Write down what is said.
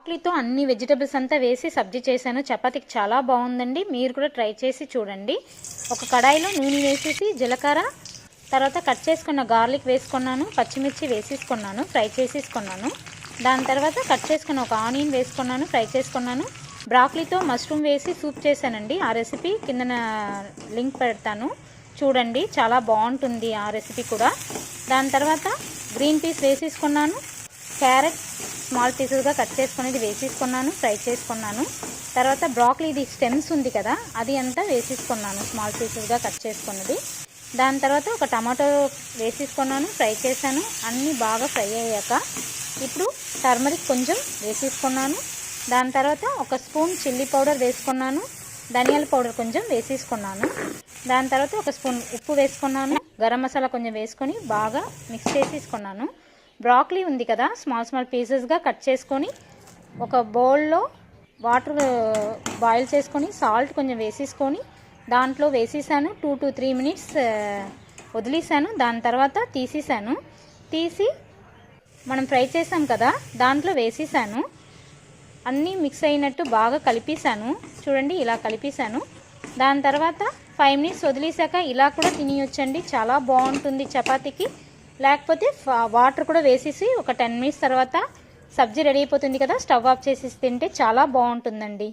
బ్రాక్లీతో అన్ని వెజిటబుల్స్ అంతా వేసి సబ్జీ చేశాను. చపాతీకి చాలా బాగుందండి. మీరు కూడా ట్రై చేసి చూడండి. ఒక కడాయిలో నూనె వేసేసి జీలకర్ర, తర్వాత కట్ చేసుకున్న గార్లిక్ వేసుకున్నాను, పచ్చిమిర్చి వేసేసుకున్నాను, ఫ్రై చేసేసుకున్నాను. దాని తర్వాత కట్ చేసుకున్న ఒక ఆనియన్ వేసుకున్నాను, ఫ్రై చేసుకున్నాను. బ్రాక్లీతో మష్రూమ్ వేసి సూప్ చేశానండి. ఆ రెసిపీ కిందన లింక్ పెడతాను, చూడండి. చాలా బాగుంటుంది ఆ రెసిపీ కూడా. దాని తర్వాత గ్రీన్ పీస్ వేసేసుకున్నాను, క్యారెట్ స్మాల్ పీసెస్గా కట్ చేసుకునేది వేసేసుకున్నాను, ఫ్రై చేసుకున్నాను. తర్వాత బ్రాక్లీది స్టెమ్స్ ఉంది కదా, అది అంతా వేసేసుకున్నాను, స్మాల్ పీసెస్గా కట్ చేసుకున్నది. దాని తర్వాత ఒక టమాటో వేసేసుకున్నాను, ఫ్రై చేశాను. అన్నీ బాగా ఫ్రై అయ్యాక ఇప్పుడు టర్మరిక్ కొంచెం వేసేసుకున్నాను. దాని తర్వాత ఒక స్పూన్ చిల్లీ పౌడర్ వేసుకున్నాను, ధనియాల పౌడర్ కొంచెం వేసేసుకున్నాను. దాని తర్వాత ఒక స్పూన్ ఉప్పు వేసుకున్నాను, గరం మసాలా కొంచెం వేసుకొని బాగా మిక్స్ చేసేసుకున్నాను. బ్రాక్లీ ఉంది కదా, స్మాల్ స్మాల్ పీసెస్గా కట్ చేసుకొని ఒక బౌల్లో వాటర్ బాయిల్ చేసుకొని సాల్ట్ కొంచెం వేసేసుకొని దాంట్లో వేసేసాను. 2 to 3 minutes వదిలేసాను. దాని తర్వాత తీసి మనం ఫ్రై చేసాం కదా దాంట్లో వేసేసాను. అన్నీ మిక్స్ అయినట్టు బాగా కలిపేసాను. చూడండి, ఇలా కలిపేసాను. దాని తర్వాత 5 minutes వదిలేసాక ఇలా కూడా తినేయొచ్చండి. చాలా బాగుంటుంది చపాతీకి. లేకపోతే వాటర్ కూడా వేసేసి ఒక 10 minutes తర్వాత సబ్జీ రెడీ అయిపోతుంది కదా, స్టవ్ ఆఫ్ చేసేసి తింటే చాలా బాగుంటుందండి.